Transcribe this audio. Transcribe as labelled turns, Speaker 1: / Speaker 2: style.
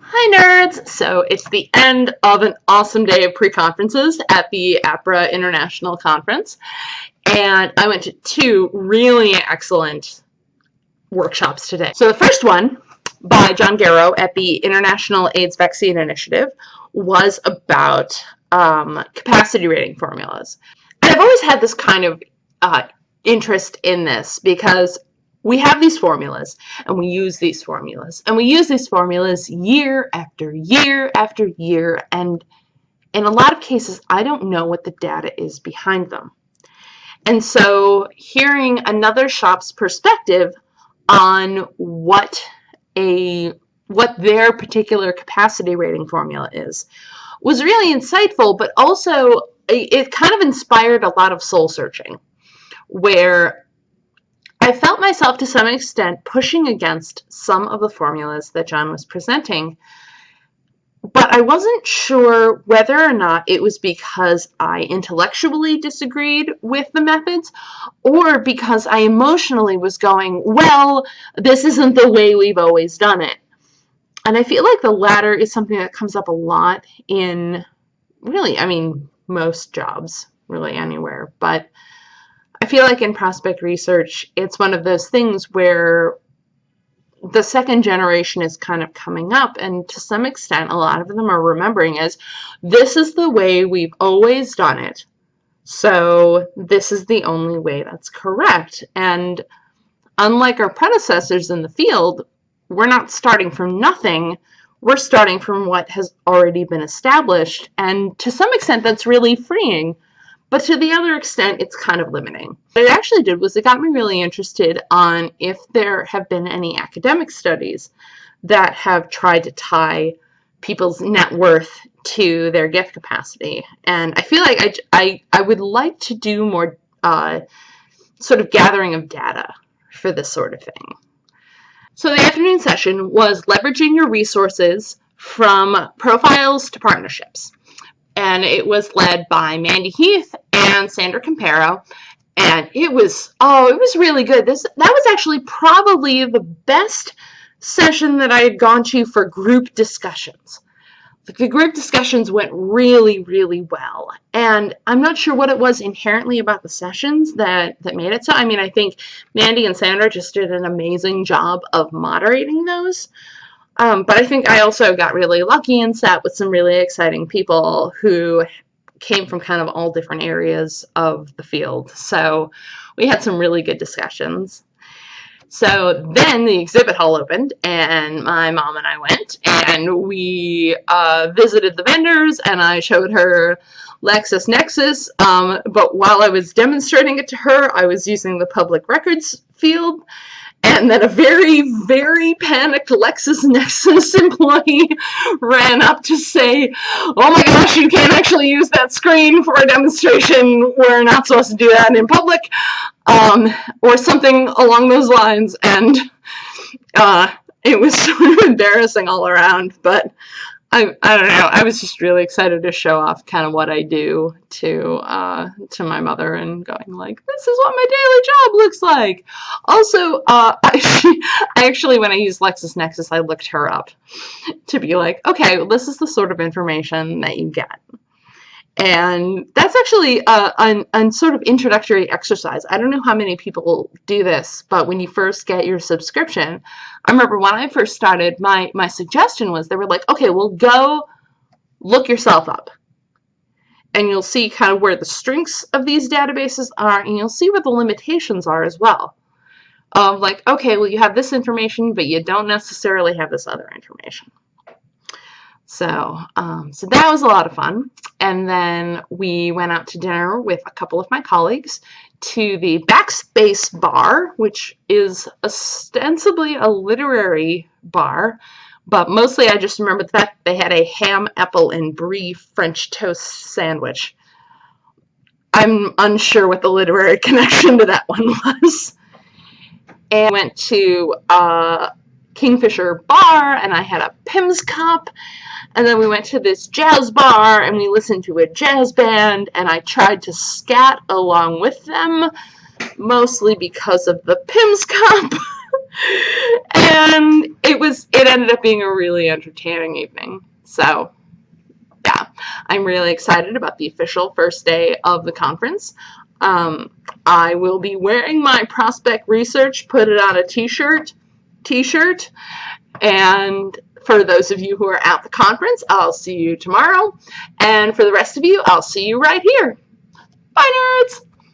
Speaker 1: Hi nerds! So it's the end of an awesome day of pre-conferences at the APRA International Conference, and I went to two really excellent workshops today. So the first one by John Garrow at the International AIDS Vaccine Initiative was about capacity rating formulas. And I've always had this kind of interest in this because we have these formulas and we use these formulas and we use these formulas year after year after year, and in a lot of cases I don't know what the data is behind them. And so hearing another shop's perspective on what their particular capacity rating formula is was really insightful, but also it kind of inspired a lot of soul searching, where I felt myself to some extent pushing against some of the formulas that John was presenting, but I wasn't sure whether or not it was because I intellectually disagreed with the methods or because I emotionally was going, well, this isn't the way we've always done it. And I feel like the latter is something that comes up a lot in most jobs, really anywhere. But I feel like in prospect research, it's one of those things where the second generation is kind of coming up, and to some extent, a lot of them are remembering as, this is the way we've always done it, so this is the only way that's correct. And unlike our predecessors in the field, we're not starting from nothing. We're starting from what has already been established, and to some extent that's really freeing, but to the other extent it's kind of limiting. What it actually did was it got me really interested on if there have been any academic studies that have tried to tie people's net worth to their gift capacity. And I feel like I would like to do more sort of gathering of data for this sort of thing. So the afternoon session was leveraging your resources from profiles to partnerships. And it was led by Mandy Heath and Sandra Campero. And it was really good. That was actually probably the best session that I had gone to for group discussions. The group discussions went really, really well. And I'm not sure what it was inherently about the sessions that made it so. I mean, I think Mandy and Sandra just did an amazing job of moderating those. But I think I also got really lucky and sat with some really exciting people who came from kind of all different areas of the field. So we had some really good discussions. So then the exhibit hall opened, and my mom and I went, and we visited the vendors, and I showed her LexisNexis, but while I was demonstrating it to her, I was using the public records field. And then a very, very panicked LexisNexis employee ran up to say, oh my gosh, you can't actually use that screen for a demonstration. We're not supposed to do that in public, or something along those lines. And it was sort of embarrassing all around, but I don't know. I was just really excited to show off kind of what I do to my mother, and going like, this is what my daily job looks like. Also, I actually, when I used LexisNexis, I looked her up to be like, okay, well, this is the sort of information that you get. And that's actually a sort of introductory exercise. I don't know how many people do this, but when you first get your subscription, I remember when I first started, my suggestion was, they were like, okay, well, go look yourself up. And you'll see kind of where the strengths of these databases are, and you'll see where the limitations are as well. Like, okay, well, you have this information, but you don't necessarily have this other information. So that was a lot of fun. And then we went out to dinner with a couple of my colleagues to the Backspace Bar, which is ostensibly a literary bar, but mostly I just remember the fact they had a ham, apple, and brie French toast sandwich. I'm unsure what the literary connection to that one was. And went to Kingfisher Bar, and I had a Pimm's cup. And then we went to this jazz bar, and we listened to a jazz band, and I tried to scat along with them, mostly because of the Pimm's cup. And it ended up being a really entertaining evening. So yeah, I'm really excited about the official first day of the conference. I will be wearing my prospect research, put it on a t-shirt, and for those of you who are at the conference, I'll see you tomorrow. And for the rest of you, I'll see you right here. Bye, nerds!